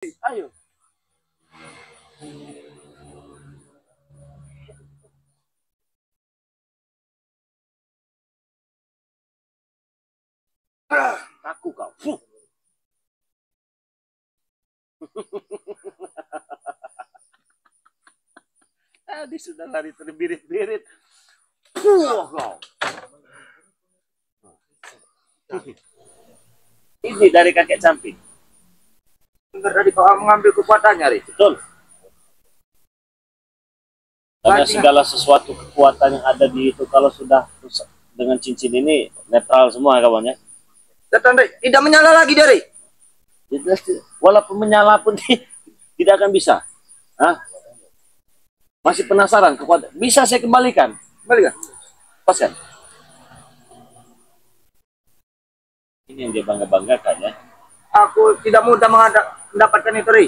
Ayo. Aku kau. Tadi sudah lari terbirit-birit. Kau. Ini dari kakek samping. Tadi kau mengambil kekuatannya, Ri. Betul. Karena segala sesuatu kekuatan yang ada di itu kalau sudah rusak dengan cincin ini netral semua kawannya. Tidak menyala lagi dari. Walaupun menyala pun tidak akan bisa. Hah? Masih penasaran kekuatan? Bisa saya kembalikan? Kembalikan. Paskan. Ini yang dia bangga-banggakan ya. Aku tidak mudah mendapatkan itu, Ri.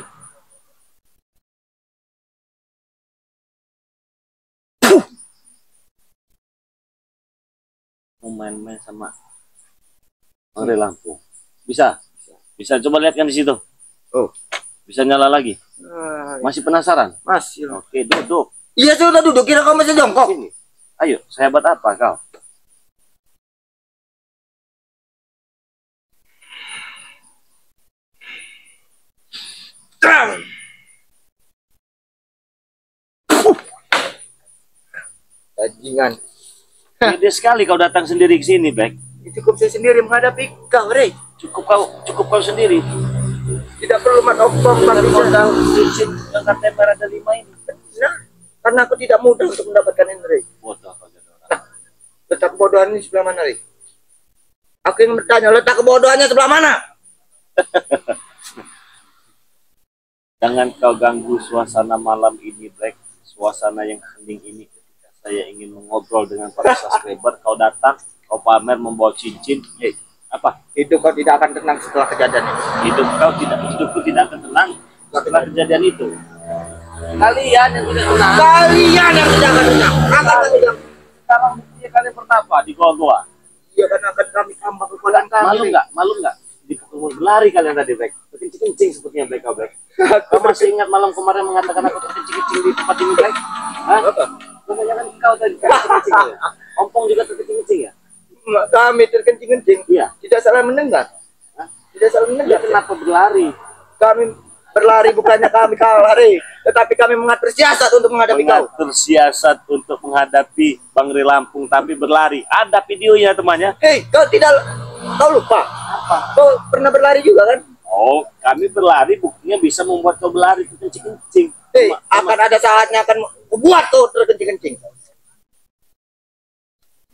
Main-main sama Bangre Lampung. Bisa? Bisa coba lihatkan di situ. Oh, bisa nyala lagi. Masih penasaran? Masih. Oke, duduk. Iya, sudah duduk. Kira kau masih jongkok. Sini. Ayo, sehebat apa kau? Bajingan. Gede sekali kau datang sendiri ke sini, Black. Cukup saya sendiri menghadapi kau, Ri. Cukup kau sendiri. Tidak perlu matokong bang modal cincin yang katanya berada 5 ini. Nah, karena aku tidak mudah untuk mendapatkan ini, Ri. Bodoh kau jadi orang. Nah, letak kebodohan ini sebelah mana, Ri? Aku ingin bertanya, letak kebodohannya sebelah mana? Jangan kau ganggu suasana malam ini, Black. Suasana yang hening ini ketika saya ingin mengobrol dengan para subscriber, kau datang, kau pamer membawa cincin. Apa? Hidup kau tidak akan tenang setelah kejadian ini. Hidupku tidak akan tenang setelah kejadian itu. Kalian yang tidak tenang. Kalian yang tidak akan tenang. Akan tidak. Sekarang buktinya kalian bertapa di goa-goa. Iya, karena akan kami tambah kekuatan kami. Malu nggak? Berlari kalian tadi, Black. Kencing-kencing sepertinya Black, kau Black. Kau masih ingat malam kemarin mengatakan aku terkencing-kencing di tempat ini, Black? Hah? Kebanyakan kau tadi terkencing-kencing ya? Ompong juga terkencing-kencing ya? Kami terkencing-kencing. Iya. Tidak salah mendengar. Hah? Tidak salah mendengar. Kenapa berlari? Kami berlari bukannya kami kalah, Ri. Tetapi kami mengatur siasat untuk menghadapi kau. Mengatur siasat untuk menghadapi Bangre Lampung tapi berlari. Ada videonya temannya. Hei, kau lupa? Apa? Kau pernah berlari juga kan? Oh, kami berlari buktinya bisa membuat kau berlari kencing-kencing. Hei, akan ada saatnya akan membuat kau terkencing-kencing.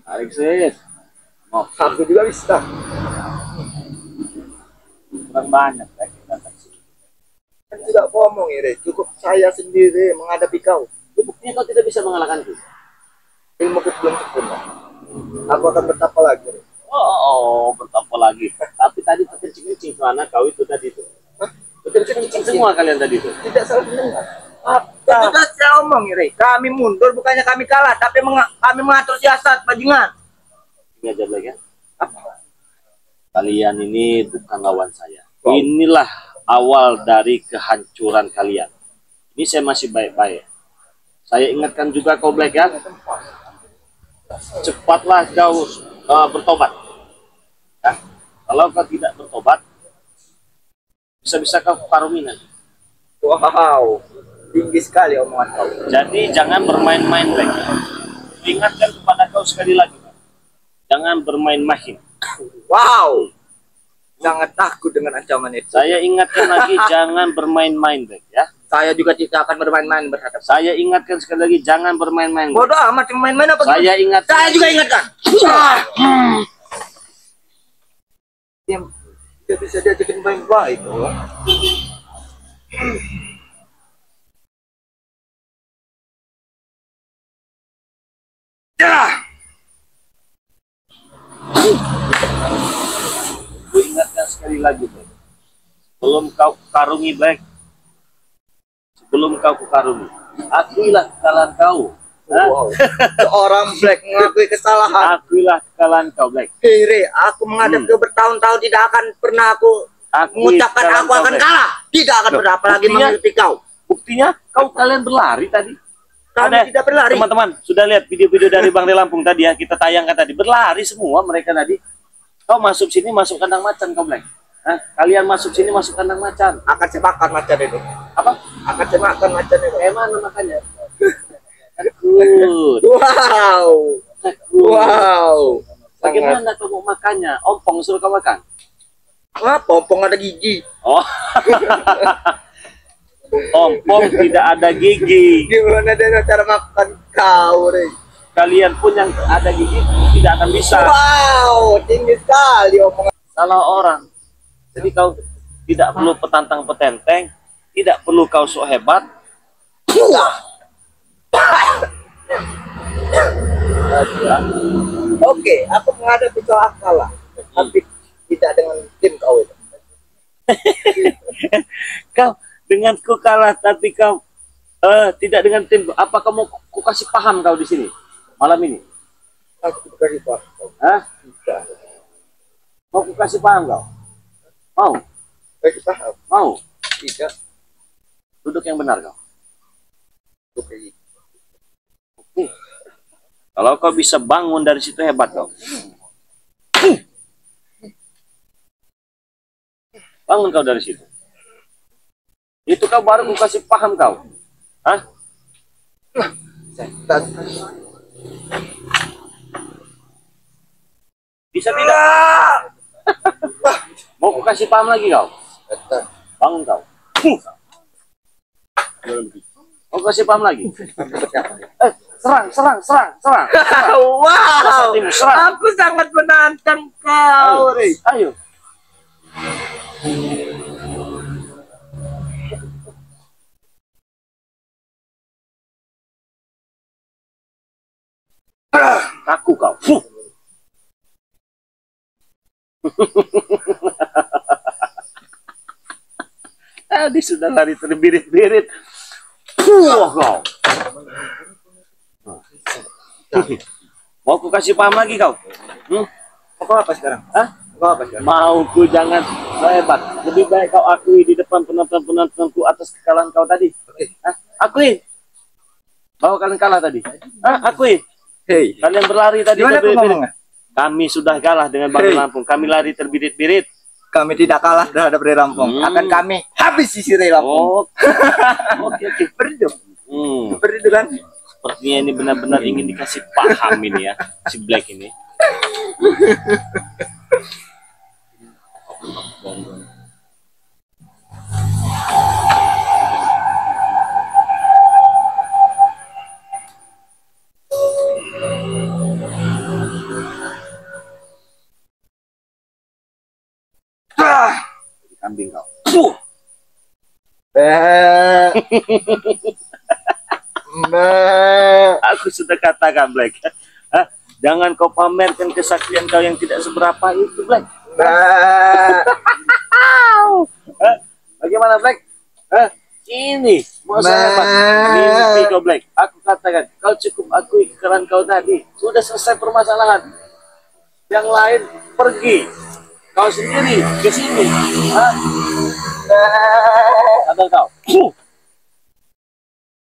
Alexis. Oh, aku juga bisa. Kurang banyak ya kita taksi. Kan tidak ngomong ya, cukup saya sendiri menghadapi kau. Buktinya kau tidak bisa mengalahkanku. Ilmuku belum sempurna. Aku akan bertapa lagi. Re. Oh, bertapa lagi. Tapi tadi terkencing-kencing mana kau itu tadi itu. Terkencing semua kalian tadi itu. Tidak salah mendengar. Apa? Saya omong ya, kami mundur bukannya kami kalah, tapi kami mengatur siasat, bajingan. Ini aja lagi ya. Apa? Kalian ini bukan lawan saya. Inilah awal dari kehancuran kalian. Ini saya masih baik-baik. Saya ingatkan juga kau Black ya. Cepatlah kau bertobat. Ya. Kalau kau tidak bertobat, bisa-bisa kau karungi nanti. Wow, tinggi sekali omongan kau. Jadi jangan bermain-main Black. Ingatkan kepada kau sekali lagi. Jangan bermain-main. Wow, sangat takut dengan ancaman itu. Saya ingatkan lagi, jangan bermain-main, Black, ya. Saya juga tidak akan bermain-main berhadap. Saya ingatkan sekali lagi, jangan bermain-main. Bodoh amat, main-main apa? Saya ingat. Saya juga ingatkan. Dia bisa diajakin baik-baik. Ya. Gue ingatkan sekali lagi, Black. Sebelum kau karungi, Black. Sebelum kau karungi, akuilah kesalahan kau. Wow. Seorang Black mengakui kesalahan. Akuilah kesalahan kau, Black. Hei, aku menghadap ke bertahun-tahun tidak akan pernah aku mengucapkan aku akan kalah. Tidak akan berapa lagi mengikuti kau. Buktinya kalian berlari tadi. Kami tidak berlari. Teman-teman sudah lihat video-video dari Bang De Lampung tadi ya, kita tayangkan tadi. Berlari semua mereka tadi. Kau masuk sini masuk kandang macan kau Black. Kalian masuk sini masuk kandang macan. Akan saya makan macan itu. Apa? Akan saya makan macan itu. Mana makannya? Takut. Wow. Takut. Wow. Bagaimana kau mau makannya? Ompong suruh kau makan. Apa? Ompong ada gigi. Oh. Ompong tidak ada gigi. Gimana dengan cara makan kau, Rey? Kalian pun yang ada gigi tidak akan bisa. Wow, tinggi sekali omongan. Salah orang. Jadi kau tidak perlu petantang petenteng, tidak perlu kau sok hebat. Oke, aku menghadapi kau kalah, tapi tidak dengan tim kau itu. Kau dengan ku kalah, tapi kau tidak dengan tim. Apa kamu ku kasih paham kau di sini malam ini? Aku kasih paham. Hah? Tidak. Mau ku kasih paham kau? Mau? Kasih paham. Mau? Tidak. Duduk yang benar kau. Oke. Kalau kau bisa bangun dari situ hebat kau. Bangun kau dari situ. Itu kau baru ku kasih paham kau. Hah? Bisa tidak? Mau ku kasih paham lagi kau? Bangun kau. Mau kasih paham lagi? Serang. Wow, serang. aku sangat menantang kau, Rey. Ayo. Kaku kau. Tadi sudah lari terbirit-birit. Kau. Mau ku kasih paham lagi kau? Mau apa sekarang? Hah? Mau apa sekarang? Mau ku jangan hebat. Lebih baik kau akui di depan penonton-penontonku atas kekalahan kau tadi. Hah? Akui. Bahwa kalian kalah tadi. Hah? Akui. Hei, Kalian berlari tadi terbirit-birit. Kami sudah kalah dengan Bang De Lampung. Kami lari terbirit-birit. Kami tidak kalah terhadap Rey Lampung. Akan kami habis sisi Rey Lampung. Oke. Beridu. Beridu kan? Sepertinya ini benar-benar ingin dikasih paham ini ya, si Black ini. Kambing kau. Aku sudah katakan Black. Jangan kau pamerkan kesaktian kau yang tidak seberapa itu Black. Bagaimana Black? Ini mau saya hebat. Mimpi kau Black. Aku katakan kau cukup akui kekalahan kau tadi. Sudah selesai permasalahan. Yang lain pergi. Kau sendiri ke sini. Ada kau.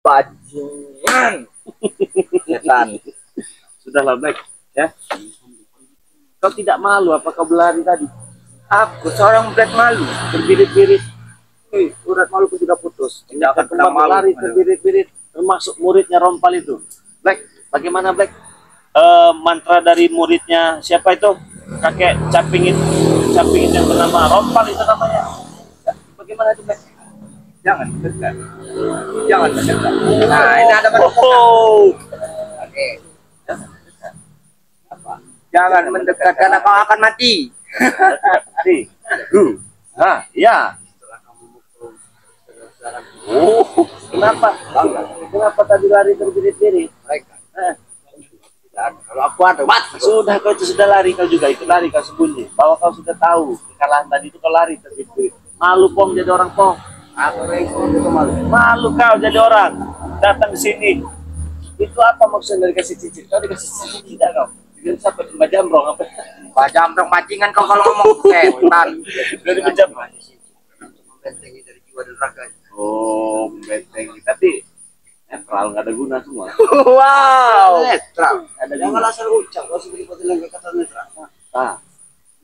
Bajingan. Setan. Sudahlah Black, ya. Kau tidak malu apa kau berlari tadi? Aku seorang Black malu. Berbirit-birit. Urat maluku sudah putus. Tidak akan pernah berlari terbirit-birit. Termasuk muridnya Rompal itu. Black, bagaimana Black? Mantra dari muridnya siapa itu? Kakek Capingit yang bernama Rompal itu namanya. Bagaimana itu Black? Jangan dekat. Jangan dekat. Nah, ini ada Oke. Apa? Jangan mendekat karena kau akan mati. Ya. Oh, kenapa? Kenapa tadi lari terbirit-birit? Kalau aku ada Sudah kau itu sudah lari kau juga ikut lari kau sembunyi. Bahwa kau sudah tahu kekalahan tadi itu kau lari terbirit-birit. Malu Pong jadi orang Pong. aku itu malu. Malu kau jadi orang datang ke sini. Itu apa maksudnya dari kasih cicit? Kau dikasih cicit tidak kau? Dengan siapa? Mbak Jambrong apa? Jambrong bajingan kau kalau ngomong setan. Dari pejam. Membentengi dari jiwa dan raga. Oh, membentengi. Tapi netral, nggak ada guna semua. Wow. Netral. Ada Jangan guna. asal ucap. Kau seperti potongan kata netral. Ah,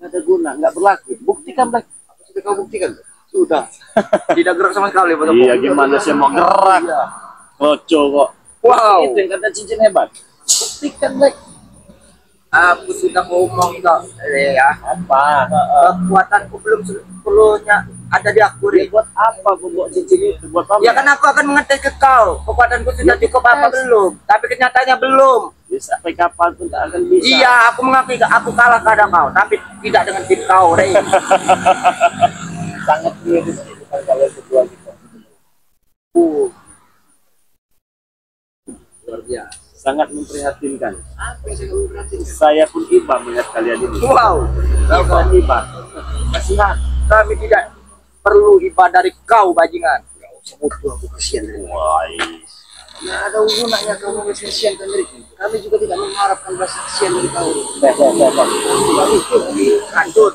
nggak ada guna, nggak berlaku. Buktikan, Black. Apa sudah kau buktikan? Sudah. Tidak gerak sama sekali. Iya, gimana sih mau gerak? Roco kok. Wow. Itu yang kata cincin hebat. Buktikan, Black. Aku sudah ngomong kok. Ya. Apa? Kekuatanku belum sepenuhnya ada di aku. Ya, buat apa membuat cincin itu? Buat apa? Ya kan aku akan mengetes ke kau. Kekuatanku sudah Ya, cukup apa tes. belum? Tapi kenyataannya belum. Bisa sampai kapan pun tak akan bisa. Iya, aku mengakui aku kalah kadang kau, tapi tidak dengan tim kau, Rey. Sangat miris bukan kalian berdua gitu. Luar biasa. Sangat memprihatinkan. Apa yang saya memperhatikan? Saya pun iba melihat kalian ini. Wow. Iba. Kasihan. Kami tidak perlu ibadah dari kau, bajingan. Gak usah butuh aku kasihan. Wah. Nah, ada gunanya kamu kasihan kan dari kami juga tidak mengharapkan belas kasihan dari kau. Lanjut.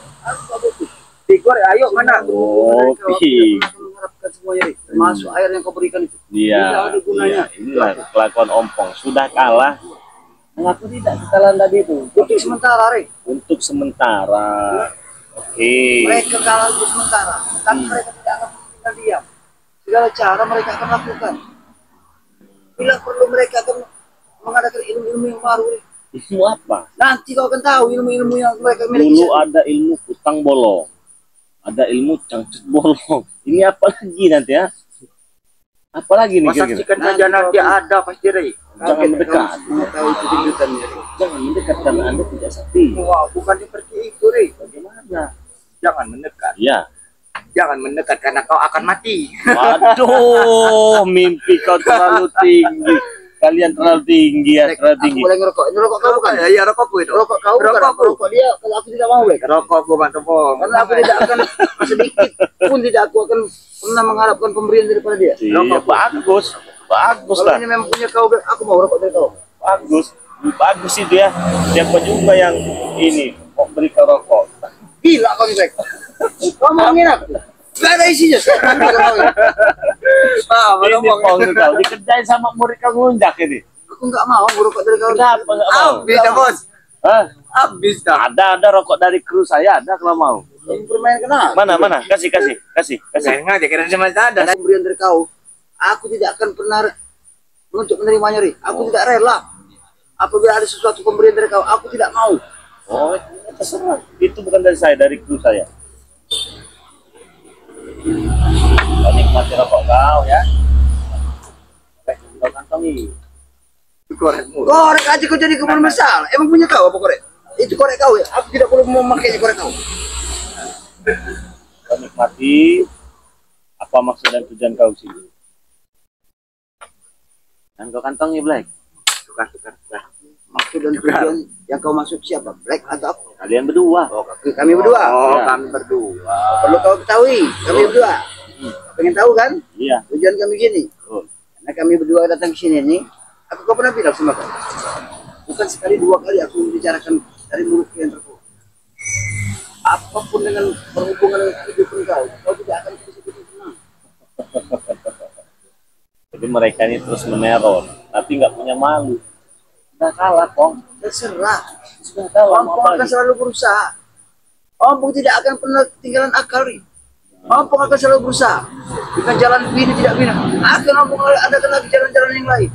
Tigor, ayo mana? Oh, pi. Mengharapkan semuanya, termasuk air yang kau berikan itu. Iya. Tidak ada gunanya. Iya. Inilah kelakuan ompong. Sudah kalah. Mengaku tidak kesalahan tadi itu. Untuk sementara, Rey. Untuk sementara. Oke. Mereka kalah untuk sementara, tapi mereka tidak akan tinggal diam. Segala cara mereka akan lakukan. Bila perlu mereka akan mengadakan ilmu-ilmu yang baru. Ilmu apa? Nanti kau akan tahu ilmu-ilmu yang mereka miliki. Dulu ada ilmu kutang bolong. Ada ilmu cangcut bolong. Ini apa lagi nanti ya? Apa lagi nih kira-kira? Saksikan saja nanti ada pasti, Rey. Jangan mendekat. Tahu itu tuntutannya. Jangan mendekat karena Anda tidak sakti. Wah, bukan seperti itu, Rey. Bagaimana? Jangan mendekat. Ya. Jangan mendekat karena kau akan mati. Waduh, mimpi kau terlalu tinggi. Kalian terlalu tinggi ya, terlalu tinggi. Aku boleh ngerokok. Ini rokok kau bukan? Ya, rokokku itu. Rokok kau bukan? Rokok dia kalau aku tidak mau, Bek. Rokokku, Bang Tepung. Karena aku tidak akan sedikit pun tidak aku akan pernah mengharapkan pemberian daripada dia. Iya, bagus. Bagus Kalau lah. ini memang punya kau, Bek, aku mau rokok dari kau. Bagus. Bagus itu ya. Siapa juga yang ini mau beri kau rokok. Gila kau nih, Bek. Kau ngomongin aku. Gak ada isinya. Ini Pong kau dikerjain sama murid kau ngunjak ini. Aku nggak mau rokok dari kau. Kenapa nggak mau? Habis dah, Bos. Hah? Habis dah. Ada rokok dari kru saya, ada kalau mau. Bermain kenapa? Mana? Kasih. Jangan aja kira sama ada. Pemberian dari kau, aku tidak akan pernah untuk menerimanya, Ri. Aku tidak rela. Apabila ada sesuatu pemberian dari kau, aku tidak mau. Oh, terserah. Itu bukan dari saya, dari kru saya. Kau nikmati rokok kau ya. Kau kantongi. Korek aja kau jadi kebun besar. Emang punya kau apa korek? Itu korek kau ya. Aku tidak perlu memakainya korek kau. Kau nikmati. Apa maksud dan tujuan kau sini? Dan kau kantongi, Black. Tukar. Maksud dan tujuan yang kau maksud siapa? Black atau aku? Kalian berdua. Oh, kami berdua. Oh, ya. Kami berdua. Perlu kau ketahui, kami berdua. Pengen tahu kan? Iya. Tujuan kami gini. Oh. Karena kami berdua datang ke sini nih, aku kau pernah bilang sama kau. Bukan sekali, dua kali aku membicarakan dari mulut yang terkuat. Apapun dengan berhubungan dengan kehidupan kau tidak akan bisa senang. Jadi mereka ini terus meneror, tapi nggak punya malu. Sudah kalah, Pong. Terserah. Sudah kalah. Mau Ompong apa akan lagi? selalu berusaha. Ompong tidak akan pernah ketinggalan akal, Ri. Ompong akan selalu berusaha. Bukan jalan ini tidak bina. Akan Ompong adakan lagi jalan-jalan yang lain.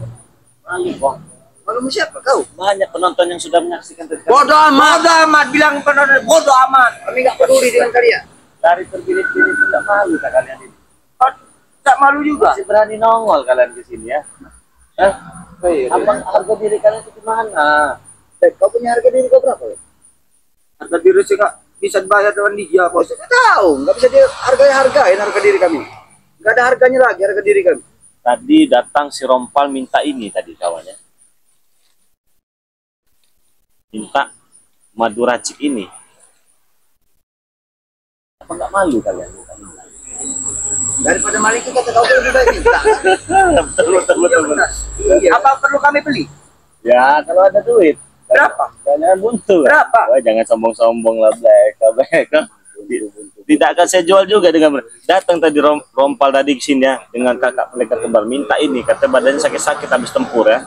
Malu, Pong. Malu siapa kau? Banyak penonton yang sudah menyaksikan tadi. Bodoh amat, bilang penonton bodoh amat. Kami nggak peduli dengan kalian. Dari terpilih-pilih itu nggak malu tak kalian ini. Tak malu juga. Masih berani nongol kalian di sini ya. Hah? Abang, harga diri kalian itu gimana? Kau punya harga diri kau berapa? Harga diri sih nggak bisa dibayar dengan dia, Bos. Saya tahu, nggak bisa hargain harga diri kami. Nggak ada harganya lagi harga diri kami. Tadi datang si Rompal minta ini tadi kawannya. Minta madu racik ini. Apa nggak malu kalian? Daripada maling kita tahu lebih baik minta. Betul. Iya. Apa perlu kami beli? Ya kalau ada duit. Berapa? Jangan buntu. Berapa? Wah, jangan sombong-sombong lah, Black. Tidak akan saya jual juga dengan datang tadi rompal tadi ke sini ya dengan kakak mereka kembar minta ini, kata badannya sakit-sakit habis tempur ya.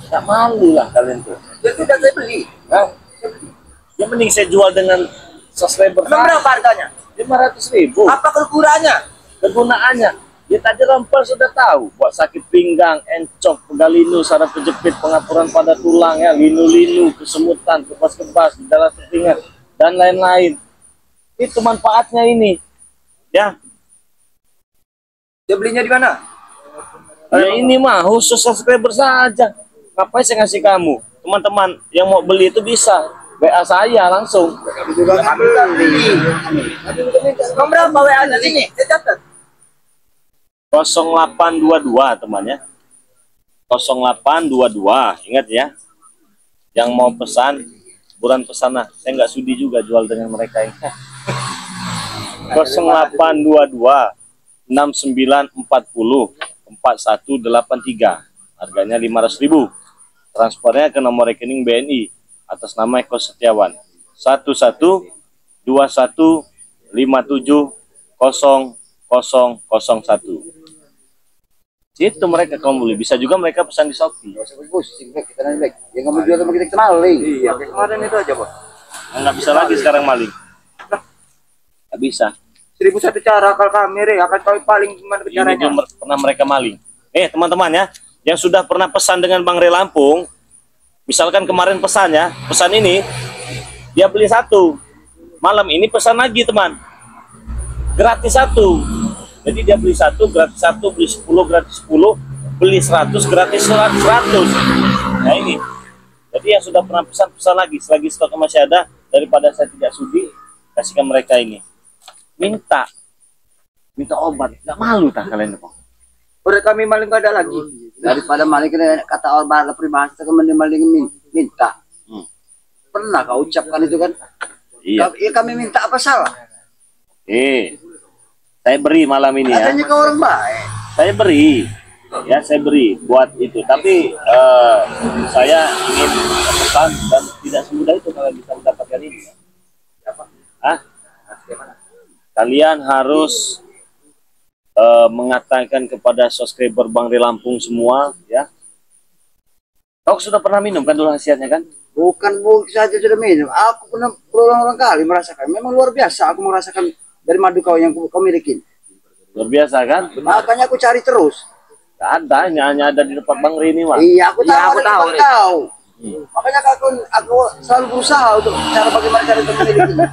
Tidak malu lah kalian tuh. Ya tidak, saya beli. Hah? Ya mending saya jual dengan subscriber. Emang berapa harganya? 500.000. Apa kegunaannya? Kegunaannya ya tadi rompal sudah tahu, buat sakit pinggang, encok, pegal linu, saraf kejepit, pengapuran pada tulang ya, linu-linu, kesemutan, kebas-kebas, darah tertinggal dan lain-lain. Itu manfaatnya ini. Ya. Dia belinya di mana? Ya ini mah khusus subscriber saja. Ngapain saya ngasih kamu? Teman-teman yang mau beli itu bisa WA saya langsung. Kami beli. Kamu berapa WA-nya sini? Saya catat. 0822 temannya. 0822. Ingat ya. Yang mau pesan buruan pesan lah. Saya nggak sudi juga jual dengan mereka ini. 0822 6940 4183. Harganya 500.000. Transfernya ke nomor rekening BNI atas nama Eko Setiawan 1121570001. Situ mereka kamu beli. Bisa juga mereka pesan di Shopee. Kita nanti yang kamu jual sama kita maling. Iya, kemarin itu aja, Bos. Nggak bisa lagi sekarang maling. Nggak bisa. 1001 cara akal kami, akan tahu paling gimana Ini caranya. juga pernah mereka maling. Teman-teman ya, yang sudah pernah pesan dengan Bang Re Lampung, misalkan kemarin pesannya, pesan ini, dia beli 1. Malam ini pesan lagi teman, gratis 1. Jadi dia beli 1, gratis 1, beli 10, gratis 10, beli 100, gratis 100. Nah ini, jadi yang sudah pernah pesan lagi, selagi stoknya masih ada, daripada saya tidak sudi, kasihkan mereka ini. Minta obat, nggak malu tak kalian Pak? Udah kami maling gak ada lagi. Daripada maling kata orang peribahasa kami maling minta. Pernah kau ucapkan itu kan? Iya. Ya kami minta apa salah? Saya beri malam ini ya. Katanya kau orang baik. Saya beri, ya saya beri buat itu. Tapi saya ingin pesan dan tidak semudah itu kalau bisa mendapatkan ini. Hah? Kalian harus mengatakan kepada subscriber Bang Re Lampung semua, ya. Kau sudah pernah minum kan dulu khasiatnya kan? Bukan saja sudah minum. Aku pernah berulang-ulang kali merasakan. Memang luar biasa. Aku merasakan dari madu kau yang kau miliki. Luar biasa kan? Makanya aku cari terus. Gak ada, hanya ada di tempat Bang Re ini mah. Iya, aku tahu. Iya, aku tahu, Tahu. Makanya aku selalu berusaha untuk cara bagaimana cara untuk memiliki.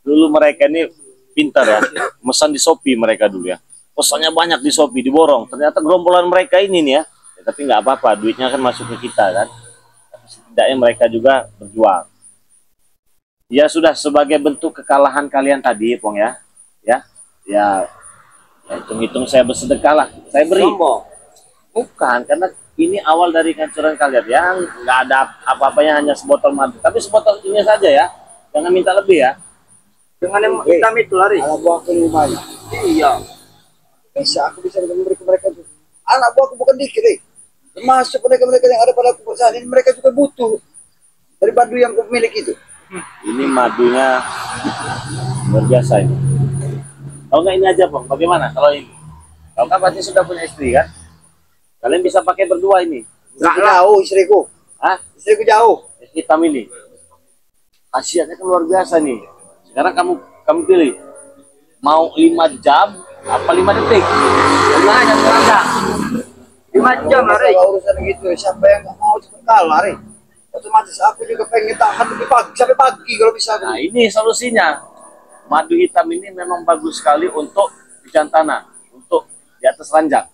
Dulu mereka ini pintar ya, mesan di Shopee mereka dulu ya. Pesannya banyak di Shopee, diborong. Ternyata gerombolan mereka ini nih ya. Tapi nggak apa-apa, duitnya kan masuk ke kita kan. Tapi setidaknya mereka juga berjuang. Ya sudah, sebagai bentuk kekalahan kalian tadi, Pong ya. Ya hitung-hitung saya bersedekah lah. Saya beri. Sombong. Bukan, karena ini awal dari kancuran kalian yang nggak ada apa-apanya, hanya sebotol madu. Tapi sebotol ini saja ya, jangan minta lebih ya. Dengan yang hitam itu lari. Anak buahku ini banyak. Iya. Aku bisa memberi ke mereka itu. Anak buahku bukan dikit, termasuk mereka yang ada pada aku saat ini, mereka juga butuh dari madu yang aku miliki itu. Ini madunya luar biasa ini. Kalau nggak ini aja Bang, bagaimana kalau ini? Kalau kan pasti sudah punya istri kan? Kalian bisa pakai berdua ini. Nggak jauh istriku. Hah? Istriku jauh. Hitam ini. Khasiatnya kan luar biasa nih. Sekarang kamu pilih. Mau 5 jam apa 5 detik? Gimana serangga? 5 jam lari. Kalau urusan gitu, siapa yang nggak mau cepet kalah lari? Otomatis aku juga pengen tahan lebih pagi sampai pagi kalau bisa. Nah ini solusinya. Madu hitam ini memang bagus sekali untuk di jantanah, untuk di atas ranjang.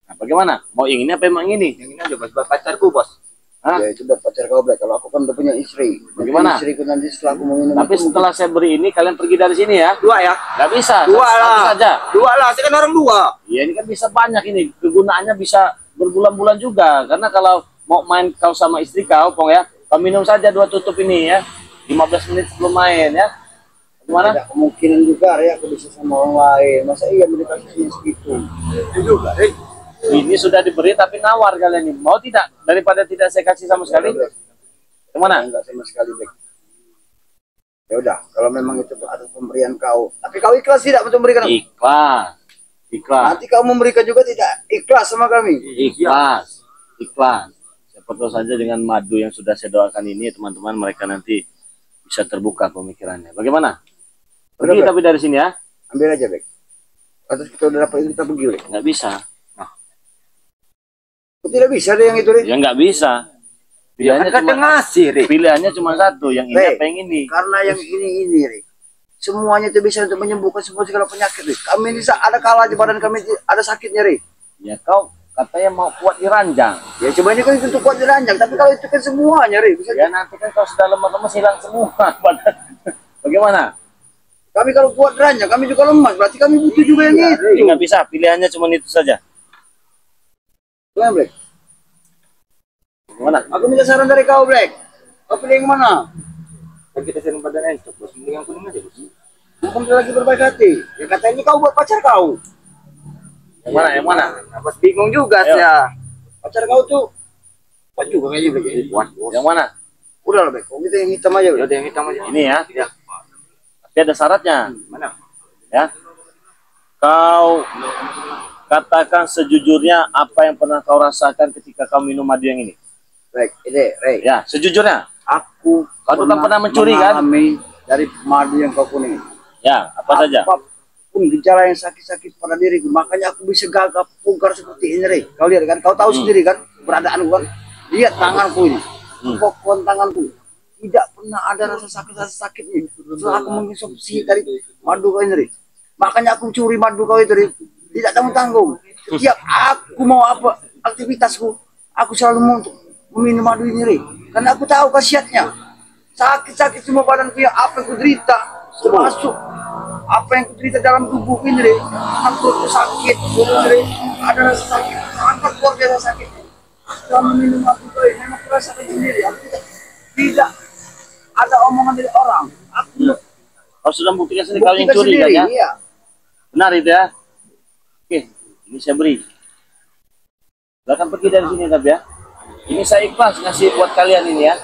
Nah bagaimana? Mau yang ini apa emang ini? Yang ini aja bos, pacarku bos. Hah? Ya itu buat pacar kau Black. Kalau aku kan udah punya istri. Bagaimana? Istriku nanti setelah aku mau minum. Tapi setelah saya beri ini, kalian pergi dari sini ya. 2 ya? Nggak bisa. Dua satu lah. saja. 2 lah, saya kan orang 2. Ya ini kan bisa banyak ini. Kegunaannya bisa berbulan-bulan juga. Karena kalau mau main kau sama istri kau, Pong ya, kau minum saja 2 tutup ini ya. 15 menit sebelum main ya. Gimana? Ada kemungkinan juga ya aku bisa sama orang lain. Masa iya beli kasusnya segitu? Itu juga, Ini sudah diberi tapi nawar kalian ini. Mau tidak? Daripada tidak saya kasih sama sekali. Kemana? Enggak sama sekali, Bek. Ya udah, kalau memang itu atas pemberian kau, tapi kau ikhlas tidak untuk memberikan? Ikhlas. Ikhlas. Nanti kau memberikan juga tidak ikhlas sama kami? Ikhlas. Ikhlas. Siapa tahu saja dengan madu yang sudah saya doakan ini, teman-teman, mereka nanti bisa terbuka pemikirannya. Bagaimana? Pergi tapi dari sini ya. Ambil aja, Bek. Atas kita udah dapat ini, kita pergi, Bek. Nggak bisa. Tidak bisa deh yang itu, deh. Ya nggak bisa. Pilihannya Kan cuma ngasih, Rik. pilihannya cuma satu, yang ini apa yang ini? Karena yang ini, Rik. Semuanya itu bisa untuk menyembuhkan semua segala penyakit, Rik. Kami ini ada kalanya badan kami ada sakitnya, Rik. Ya kau katanya mau kuat di ranjang. Ya coba ini kan untuk kuat di ranjang, tapi kalau itu kan semuanya, Rik. Bisa Ya nanti kan kalau sudah lemas-lemas hilang semua badan. Bagaimana? kami kalau kuat di ranjang, kami juga lemas. Berarti kami butuh juga yang itu. Jadi nggak bisa, pilihannya cuma itu saja. Gimana, Black? Gimana? Aku minta saran dari kau, Black. Kau pilih yang mana? Kan kita sering badan encok, bos. Pilih yang kuning aja, bos. Bukan lagi berbaik hati. Ya katanya kau buat pacar kau. Yang mana? Yang mana? Bos bingung juga Ayo. ya. Pacar kau tuh kuat juga kayaknya, Black. Kuat. Yang mana? Udah lah, Black. Kau minta yang hitam aja, Ya Black. udah yang hitam aja. Ini ya. Ya. Tapi ada syaratnya. Mana? Ya. Kau katakan sejujurnya apa yang pernah kau rasakan ketika kau minum madu yang ini. Black, ini, Ray. Ya, sejujurnya. Aku Kau tuh kan pernah mencuri, kan? mengalami dari madu yang kau kuning. Ya, apa saja? Apapun gejala yang sakit-sakit pada diriku, makanya aku bisa gagap pugar seperti ini, Ray. Kau lihat kan? Kau tahu sendiri kan keberadaanku kan? Lihat tanganku ini, pokok tanganku. Tidak pernah ada rasa sakitnya. Setelah aku mengkonsumsi dari madu kau ini, Ray. Makanya aku curi madu kau itu, Ray. Tidak tanggung-tanggung. Setiap aku mau apa aktivitasku, aku selalu meminum madu ini, Ray. Karena aku tahu khasiatnya. Sakit-sakit semua badanku yang apa yang kuderita, termasuk apa yang kuderita dalam tubuh ini, Ray. Aku sakit, Ray. Ada rasa sakit, sangat luar biasa sakitnya. Setelah meminum madu kau ini, memang kurasakan sendiri. Aku tidak ada omongan dari orang. Aku Kau sudah membuktikan sendiri kau yang buktikan curi kan sendiri, ya? iya. Benar itu ya? Oke, ini saya beri. Silakan pergi dari sini tapi ya. Ini saya ikhlas ngasih buat kalian ini ya.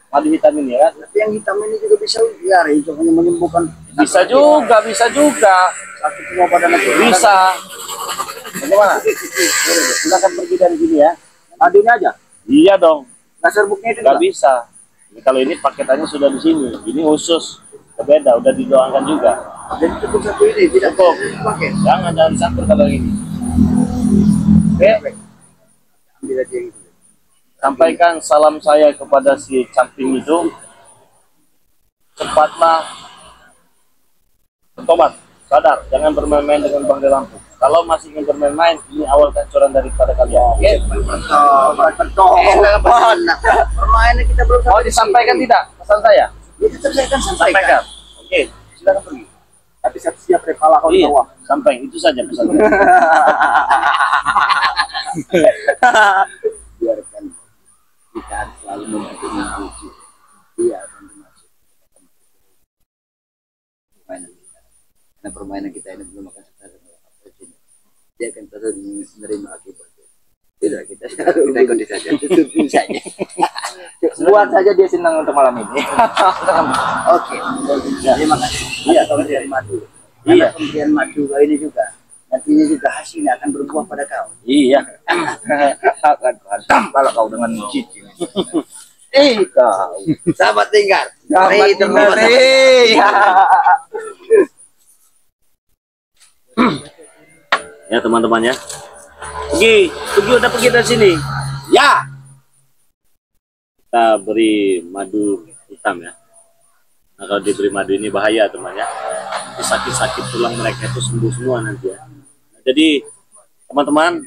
Madu hitam ini ya. Tapi yang hitam ini juga bisa ya, Ray. Itu hanya menyembuhkan. Bisa juga, bisa juga. Sakit semua badan aku. Bisa. Bagaimana? Silakan pergi dari sini ya. Madunya aja. Iya dong. Dasar buknya itu Gak juga. bisa. Ini kalau ini paketannya sudah di sini. Ini khusus. Beda, udah didoakan juga. Jadi cukup satu ini, tidak Cukup. pakai. Jangan campur kalau ini. Oke. Ambil aja yang itu. Sampaikan salam saya kepada si camping itu. Cepatlah bertobat, sadar, jangan bermain-main dengan Bang De Lampung. Kalau masih ingin bermain-main, ini awal kehancuran daripada kalian. Oke? Betul. Permainan kita belum Mau disampaikan tidak pesan saya? Ya tetap saya akan sampaikan. Sampaikan. Oke, silakan pergi. Tapi siap kepala kau di Iya, bawah. sampai itu saja pesan. Biarkan kita selalu mempunyai dia akan termasuk permainan kita. Karena permainan kita ini belum akan selesai dia akan terus menerima akibatnya. Tidak, kita ikuti saja. Tutupi saja. Buat saja dia senang untuk malam ini. Oke. Terima kasih. Iya, pemberian madu. Iya. Pemberian madu kau ini juga nantinya juga hasilnya akan berbuah pada kau. Iya. Akan hantam kalau kau dengan cicing. Kau. Sahabat tinggal. Selamat tinggal. Ya teman-teman ya. Pergi udah pergi dari sini. Ya. Kita beri madu hitam ya. Nah, kalau diberi madu ini bahaya teman ya. Sakit-sakit tulang mereka itu sembuh semua nanti ya. Nah, jadi teman-teman